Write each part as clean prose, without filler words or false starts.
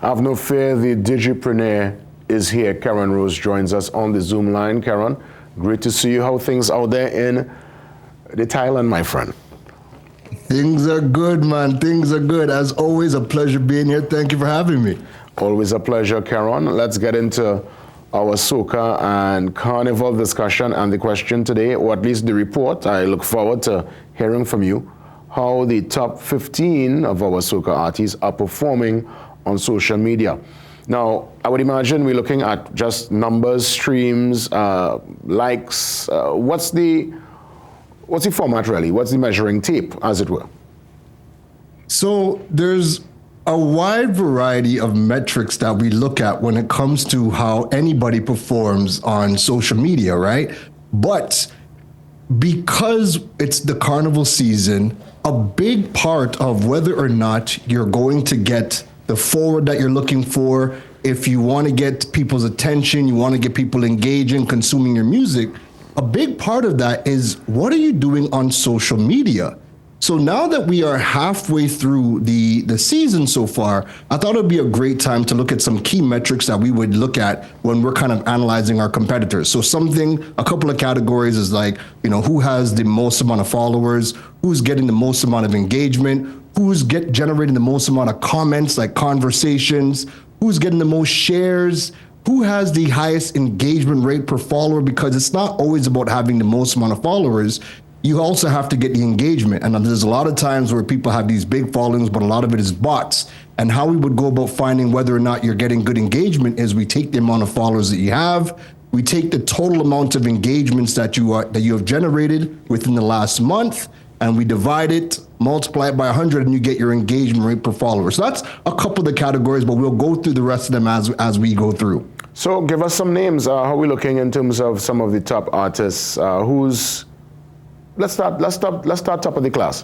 Have no fear, the digipreneur is here. Keron Rose joins us on the Zoom line. Keron, great to see you. How things out there in the Thailand, my friend? Things are good, man. Things are good. As always, a pleasure being here. Thank you for having me. Always a pleasure, Keron. Let's get into our Soca and Carnival discussion and the question today, or at least the report. I look forward to hearing from you how the top 15 of our Soca artists are performing on social media. Now, I would imagine we're looking at just numbers, streams, likes. What's the format really? What's the measuring tape, as it were? So there's a wide variety of metrics that we look at when it comes to how anybody performs on social media, right? But because it's the carnival season, a big part of whether or not you're going to get the forward that you're looking for, if you want to get people's attention, you want to get people engaging, consuming your music, a big part of that is what are you doing on social media? So now that we are halfway through the season so far, I thought it'd be a great time to look at some key metrics that we would look at when we're kind of analyzing our competitors. So a couple of categories is like, who has the most amount of followers, who's getting the most amount of engagement, who's generating the most amount of comments, like conversations, who's getting the most shares, who has the highest engagement rate per follower, because it's not always about having the most amount of followers. You also have to get the engagement. And there's a lot of times where people have these big followings, but a lot of it is bots. And how we would go about finding whether or not you're getting good engagement is we take the amount of followers that you have, we take the total amount of engagements that you have generated within the last month, and we divide it, multiply it by 100, and you get your engagement rate per follower. So that's a couple of the categories, but we'll go through the rest of them as we go through. So give us some names. How are we looking in terms of some of the top artists? Let's start top of the class.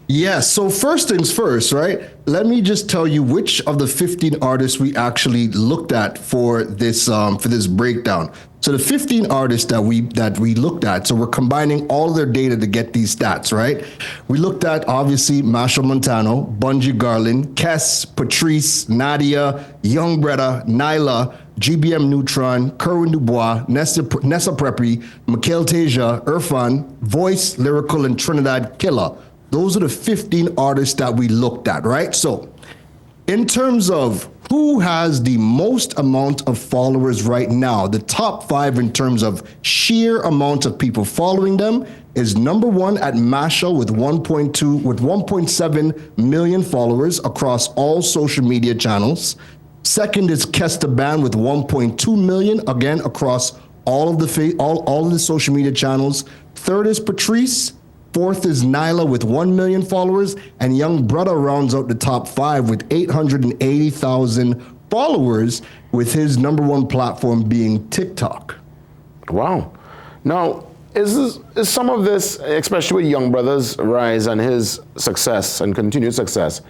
Yes, so first things first, right? Let me just tell you which of the 15 artists we actually looked at for this breakdown. So the 15 artists that we looked at, so we're combining all of their data to get these stats, right? We looked at, obviously, Machel, Montano, Bunji, Garlin, Kess, Patrice, Nadia, Young Bredda, Nailah, GBM Nutron, Kerwin Bois, Nessa Preppy, Mical, Teja, Erphaan, Bois, Lyrikal, and Trinidad, Killa. Those are the 15 artists that we looked at, right? So in terms of who has the most amount of followers right now, the top 5 in terms of sheer amount of people following them is number 1 at Machel with 1.7 million followers across all social media channels. Second is Kesta Band with 1.2 million, again, across all of the social media channels. Third is Patrice. Fourth is Nailah with 1 million followers, and Young Bredda rounds out the top 5 with 880,000 followers, with his number 1 platform being TikTok. Wow. Now, is some of this, especially with Young Bredda's rise and his success and continued success,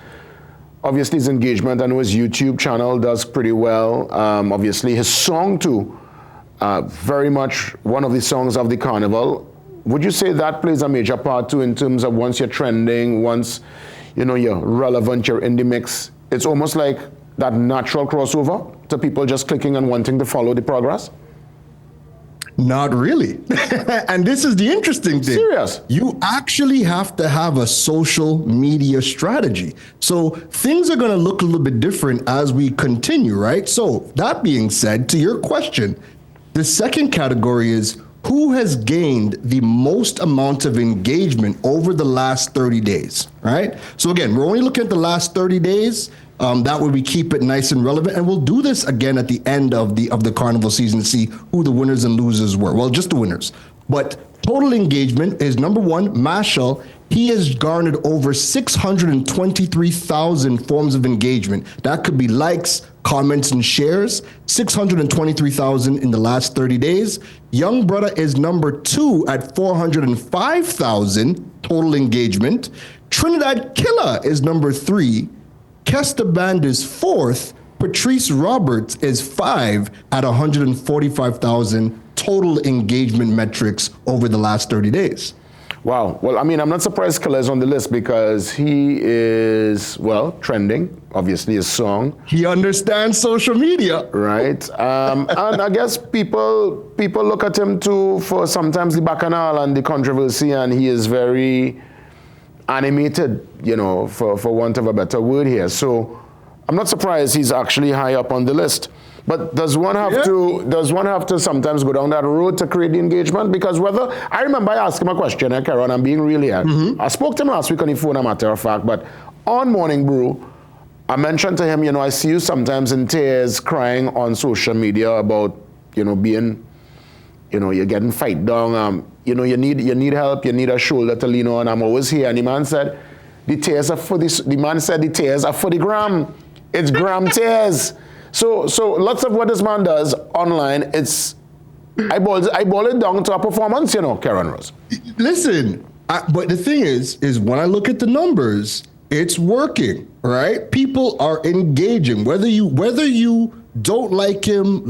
obviously his engagement, I know his YouTube channel does pretty well. Obviously his song too, very much one of the songs of the carnival. Would you say that plays a major part too in terms of once you're trending, once you're relevant, you're in the mix? It's almost like that natural crossover to people just clicking and wanting to follow the progress? Not really. And this is the interesting thing. Serious? You actually have to have a social media strategy. So things are going to look a little bit different as we continue, right? So that being said, to your question, the second category is who has gained the most amount of engagement over the last 30 days, right? So again, we're only looking at the last 30 days. That way we keep it nice and relevant. And we'll do this again at the end of the carnival season to see who the winners and losers were. Well, just the winners. But total engagement is number 1, Machel. He has garnered over 623,000 forms of engagement. That could be likes, comments, and shares. 623,000 in the last 30 days. Young Bredda is number 2 at 405,000 total engagement. Trinidad Killa is number 3. Kesta Band is 4th. Patrice Roberts is 5 at 145,000 total engagement metrics over the last 30 days. Wow. Well, I mean, I'm not surprised Killa is on the list because he is, well, trending. Obviously, his song. He understands social media. Right. And I guess people look at him too for sometimes the bacchanal and the controversy, and he is very animated, you know, for want of a better word here. So I'm not surprised he's actually high up on the list. But does one have to sometimes go down that road to create the engagement? Because I remember I asked him a question, Keron, I'm being real here. I spoke to him last week on the phone, a matter of fact, but on Morning Brew, I mentioned to him, you know, I see you sometimes in tears crying on social media about, you know, being, you know, you're getting fight down, you know, you need help, you need a shoulder to lean on, I'm always here. And the man said, the tears are for the gram. It's gram tears. So lots of what this man does online, it's, I boil it down to a performance, you know, Keron Rose. Listen, but the thing is when I look at the numbers, it's working, right? People are engaging, whether you don't like him,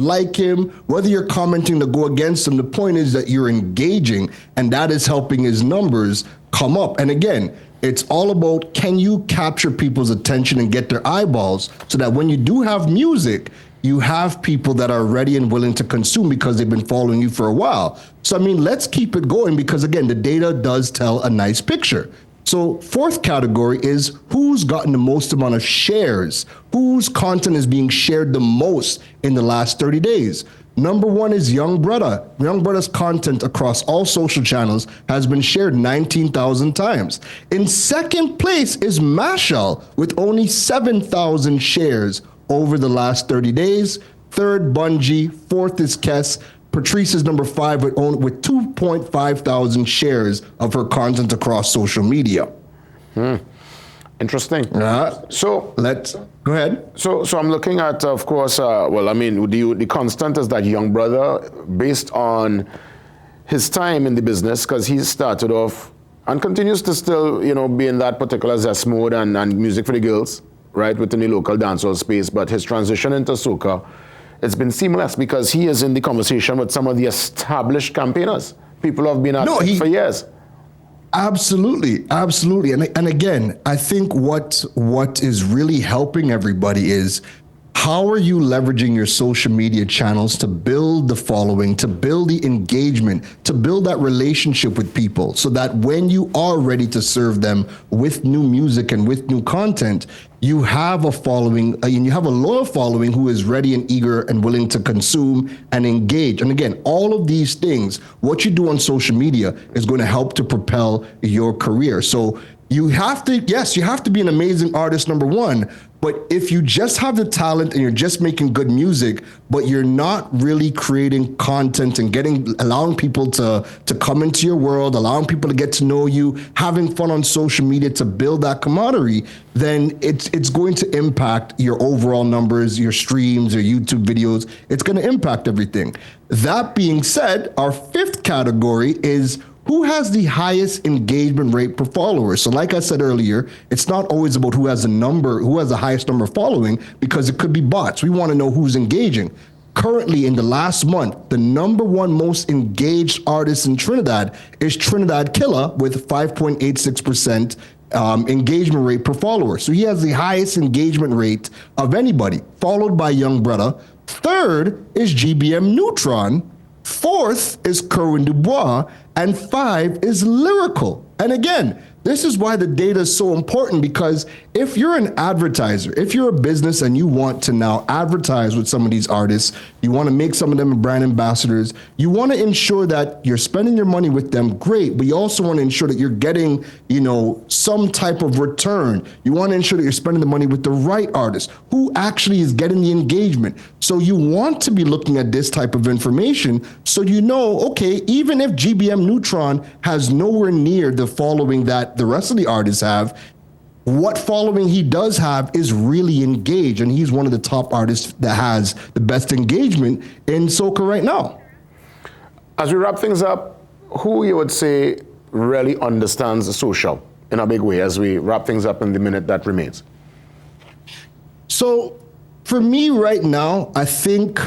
whether you're commenting to go against him, the point is that you're engaging, and that is helping his numbers come up. And again, it's all about, can you capture people's attention and get their eyeballs so that when you do have music, you have people that are ready and willing to consume because they've been following you for a while. So, I mean, let's keep it going because, again, the data does tell a nice picture. So fourth category is who's gotten the most amount of shares, whose content is being shared the most in the last 30 days. Number one is Young Bredda. Young Bredda's content across all social channels has been shared 19,000 times. In second place is Machel with only 7,000 shares over the last 30 days. Third, Bunji. Fourth is Kess. Patrice is number 5 with 2.5 thousand shares of her content across social media. Interesting. So let's go ahead. So I'm looking at, of course, well, I mean, the constant is that Young Bredda, based on his time in the business, because he started off and continues to still, you know, be in that particular zest mode and music for the girls, right, within the local dancehall space. But his transition into soca, it's been seamless because he is in the conversation with some of the established campaigners. People have been at it for years. Absolutely. And again, I think what is really helping everybody is how are you leveraging your social media channels to build the following, to build the engagement, to build that relationship with people so that when you are ready to serve them with new music and with new content, you have a following and you have a loyal following who is ready and eager and willing to consume and engage. And again, all of these things, what you do on social media is going to help to propel your career. So you have to be an amazing artist, number one, but if you just have the talent and you're just making good music, but you're not really creating content and allowing people to come into your world, allowing people to get to know you, having fun on social media to build that camaraderie, then it's going to impact your overall numbers, your streams, your YouTube videos. It's going to impact everything. That being said, our fifth category is who has the highest engagement rate per follower. So like I said earlier, it's not always about who has the highest number of following, because it could be bots. We want to know who's engaging. Currently, in the last month, the number one most engaged artist in Trinidad is Trinidad Killa with 5.86% engagement rate per follower. So he has the highest engagement rate of anybody, followed by Young Bredda. Third is GBM Nutron. Fourth is Kerwin Bois, and 5 is Lyrikal. And again, this is why the data is so important, because if you're an advertiser, if you're a business and you want to now advertise with some of these artists, you want to make some of them brand ambassadors, you want to ensure that you're spending your money with them, great, but you also want to ensure that you're getting, some type of return. You want to ensure that you're spending the money with the right artist who actually is getting the engagement. So you want to be looking at this type of information so okay, even if GBM Nutron has nowhere near the following that the rest of the artists have, what following he does have is really engaged, and he's one of the top artists that has the best engagement in soca right now. As we wrap things up, who you would say really understands the social in a big way as we wrap things up in the minute that remains? So for me right now, I think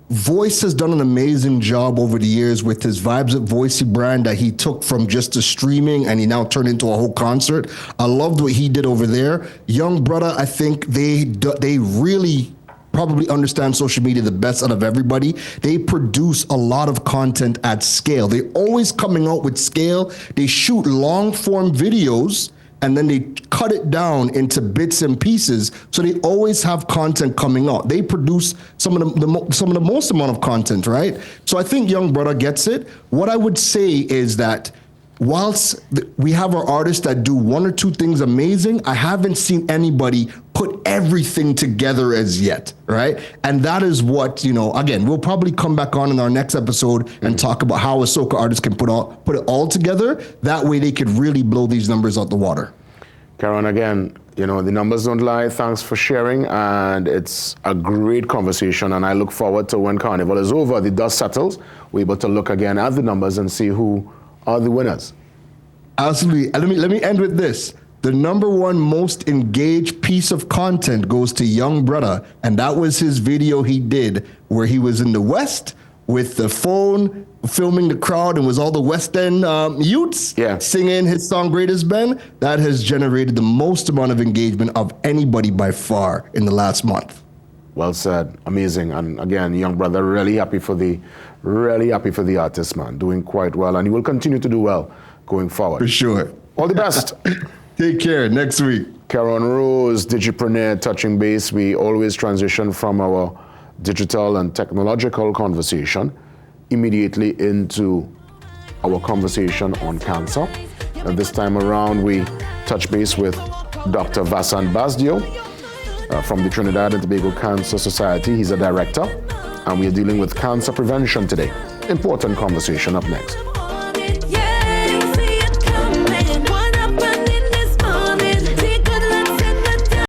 Voice has done an amazing job over the years with his Vibes at Voicey brand that he took from just the streaming and he now turned into a whole concert. I loved what he did over there. Young Bredda, I think they really probably understand social media the best out of everybody. They produce a lot of content at scale. They're always coming out with scale. They shoot long form videos and then they cut it down into bits and pieces. So they always have content coming out. They produce some of the most amount of content, right? So I think Young Bredda gets it. What I would say is that whilst we have our artists that do one or two things amazing, I haven't seen anybody put everything together as yet, right? And that is what, again, we'll probably come back on in our next episode and talk about how a soca artist can put it all together. That way they could really blow these numbers out the water. Keron, again, the numbers don't lie. Thanks for sharing, and it's a great conversation, and I look forward to when Carnival is over, the dust settles, we're able to look again at the numbers and see who are the winners. Absolutely. Let me end with this. The number one most engaged piece of content goes to Young Bredda, and that was his video he did where he was in the West with the phone filming the crowd and was all the West End youths singing his song Greatest Ben. That has generated the most amount of engagement of anybody by far in the last month. Well said. Amazing. And again, Young Bredda, really happy for the artist, man. Doing quite well, and he will continue to do well going forward. For sure. All the best. Take care. Next week. Keron Rose, Digipreneur, touching base. We always transition from our digital and technological conversation immediately into our conversation on cancer. And this time around, we touch base with Dr. Vincent Basdio from the Trinidad and Tobago Cancer Society. He's a director, and we are dealing with cancer prevention today. Important conversation up next.